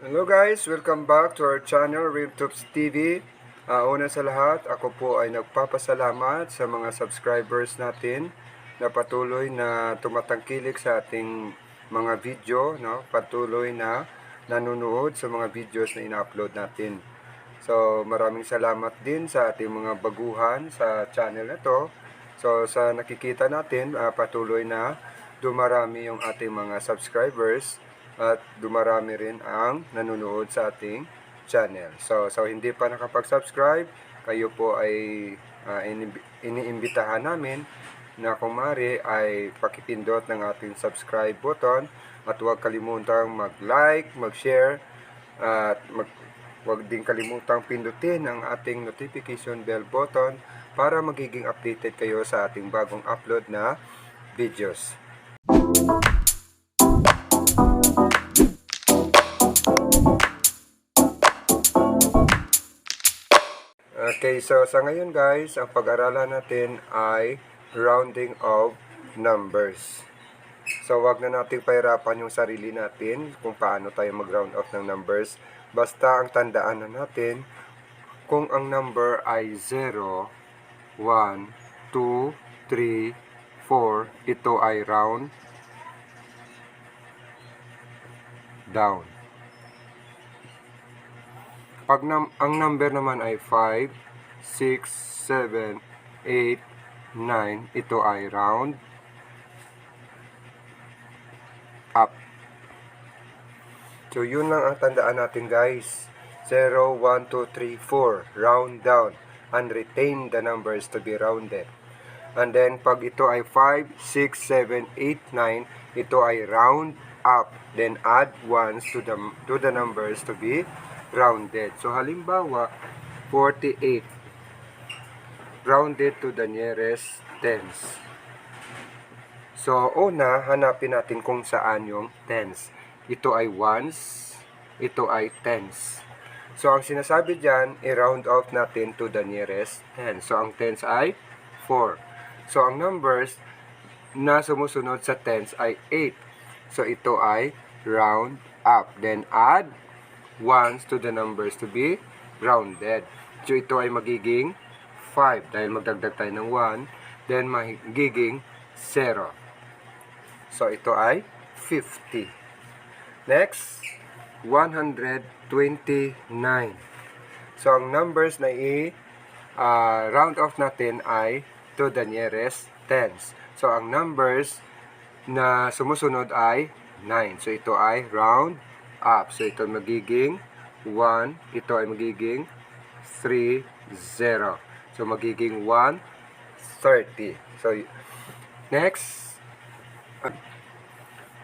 Hello guys, welcome back to our channel, RimTubes TV. Una sa lahat, ako po ay nagpapasalamat sa mga subscribers natin na patuloy na tumatangkilik sa ating mga video, no? Patuloy na nanonood sa mga videos na ina-upload natin. So, maraming salamat din sa ating mga baguhan sa channel na to. So, sa nakikita natin, patuloy na dumarami yung ating mga subscribers at dumarami rin ang nanonood sa ating channel. So hindi pa nakapag-subscribe, kayo po ay iniimbitahan namin na kung maaari ay pakipindot ng ating subscribe button at huwag kalimutang mag-like, mag-share at huwag din kalimutang pindutin ang ating notification bell button para magiging updated kayo sa ating bagong upload na videos. Okay, so sa ngayon guys, ang pag-aralan natin ay rounding of numbers. So wag na nating pahirapan yung sarili natin kung paano tayo mag-round off ng numbers. Basta ang tandaan na natin, kung ang number ay 0, 1, 2, 3, 4, ito ay round down. Pag ang number naman ay 5, 6, 7, 8, 9, ito ay round up. So, yun lang ang tandaan natin guys. 0, 1, 2, 3, 4, round down. And retain the numbers to be rounded. And then, pag ito ay 5, 6, 7, 8, 9, ito ay round up. Then, add 1s to the numbers to be rounded. So, halimbawa, 48. Rounded to the nearest tens. So, una, hanapin natin kung saan yung tens. Ito ay ones, ito ay tens. So, ang sinasabi dyan, i-round off natin to the nearest tens. So, ang tens ay 4. So, ang numbers na sumusunod sa tens ay 8. So, ito ay round up. Then, add 1s to the numbers to be rounded. So, ito ay magiging 5 dahil magdagdag tayo ng 1. Then, magiging 0. So, ito ay 50. Next, 129. So, ang numbers na round off natin ay to the nearest tens. So, ang numbers na sumusunod ay 9. So, ito ay round up. So, ito magiging 1. Ito ay magiging 3, 0. So, magiging 1, 30. So, next,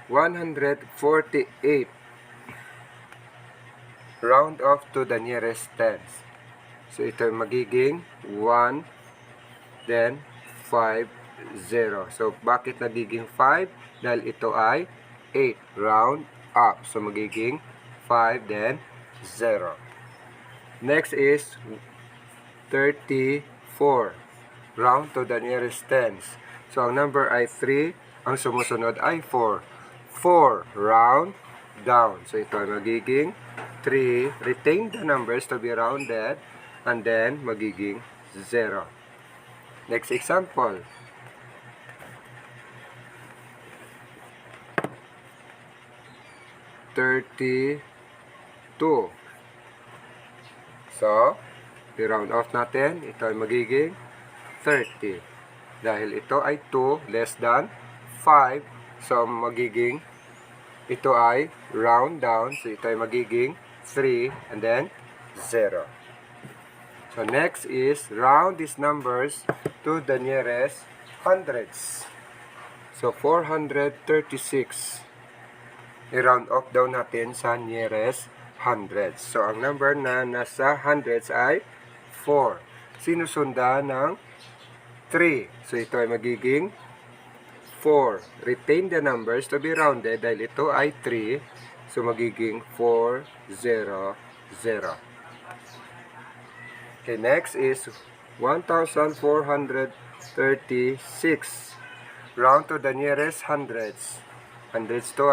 148. Round off to the nearest tens. So, ito ay magiging 1, then 5, 0. So, bakit nagiging 5? Dahil ito ay 8. Round up. So, magiging 5, then 0. Next is 34. Round to the nearest tens. So, ang number ay 3. Ang sumusunod ay 4. 4. Round down. So, ito ay magiging 3. Retain the numbers to be rounded. And then, magiging 0. Next example. 32. So, i-round off natin. Ito ay magiging 30. Dahil ito ay 2 less than 5. So, magiging ito ay round down. So, ito ay magiging 3 and then 0. So, next is round these numbers to the nearest hundreds. So, 436. I-round off daw natin sa nearest hundreds. So, ang number na nasa hundreds ay 4. Sinusunda ng 3. So, ito ay magiging 4. Retain the numbers to be rounded dahil ito ay 3. So, magiging 4, 0, 0. Okay, next is 1,436. Round to the nearest hundreds. Hundreds to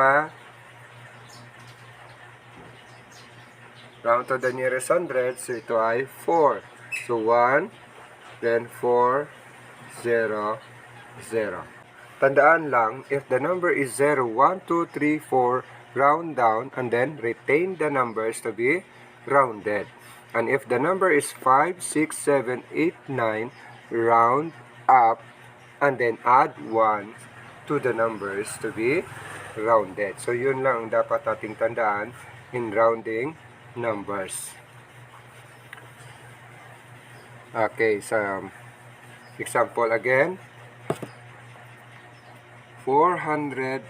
Round to the nearest hundred. So ito ay 4. So 1, then 4, 0, 0. Tandaan lang, if the number is 0, 1, 2, 3, 4, round down and then retain the numbers to be rounded. And if the number is 5, 6, 7, 8, 9, round up and then add 1 to the numbers to be rounded. So yun lang ang dapat nating tandaan in rounding numbers. Okay, so example again. 436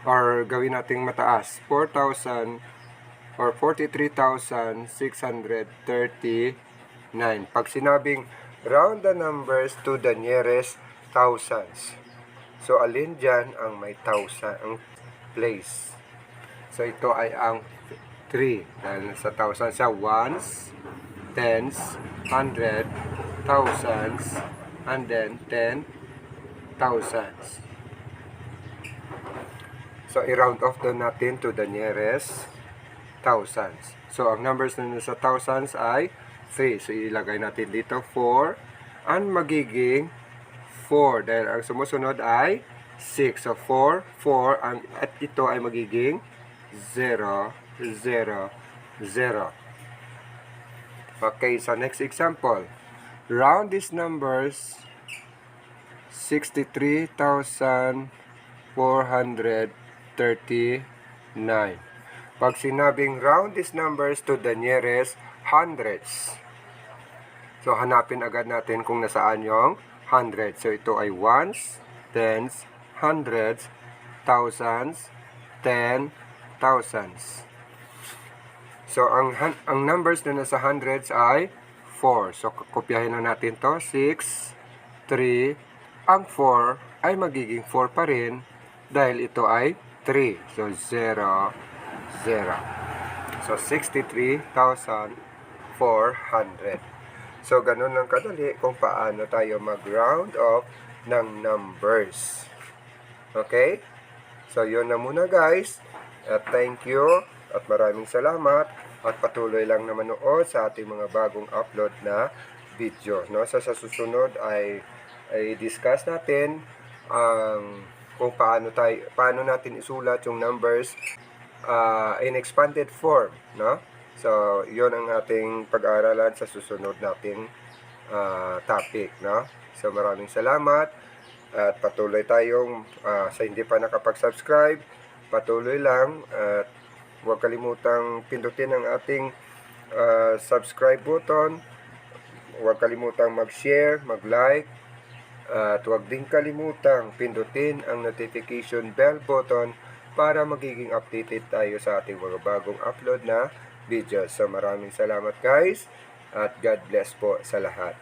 or gawin nating mataas, 4,000 or 43,639. Pag sinabing round the numbers to the nearest thousands, so alin dyan ang may thousand ang place? So ito ay ang 3 dahil sa thousand siya, ones, tens, hundred, thousands, and then 10,000s. So, i-round off doon natin to the nearest thousands. So, ang numbers na sa thousands ay 3. So, ilagay natin dito 4. And magiging 4. Dahil ang sumusunod ay 6. So, 4, 4. At ito ay magiging 0, 0, 0. Okay, so next example. Round these numbers 63,439. Pag sinabing round these numbers to the nearest hundreds, so hanapin agad natin kung nasaan yung hundreds. So ito ay ones, tens, hundreds, thousands, 10,000s. So ang numbers na nasa hundreds ay 4. So kopyahin na natin to. 6, 3, ang 4 ay magiging 4 pa rin dahil ito ay 3. So 0, 0. So 63,400. So ganun lang kadali kung paano tayo mag-round off ng numbers. Okay? So yun na muna guys. At thank you at maraming salamat at patuloy lang na manood sa ating mga bagong upload na video. No? So sa susunod ay discuss natin kung paano natin isulat yung numbers in expanded form, no? So, 'yon ang ating pag-aaralan sa susunod nating topic, no? So, maraming salamat at patuloy tayong sa hindi pa nakapag-subscribe, patuloy lang at huwag kalimutang pindutin ang ating subscribe button. Huwag kalimutang mag-share, mag-like. At huwag din kalimutang pindutin ang notification bell button para magiging updated tayo sa ating mga bagong upload na videos. So maraming salamat guys at God bless po sa lahat.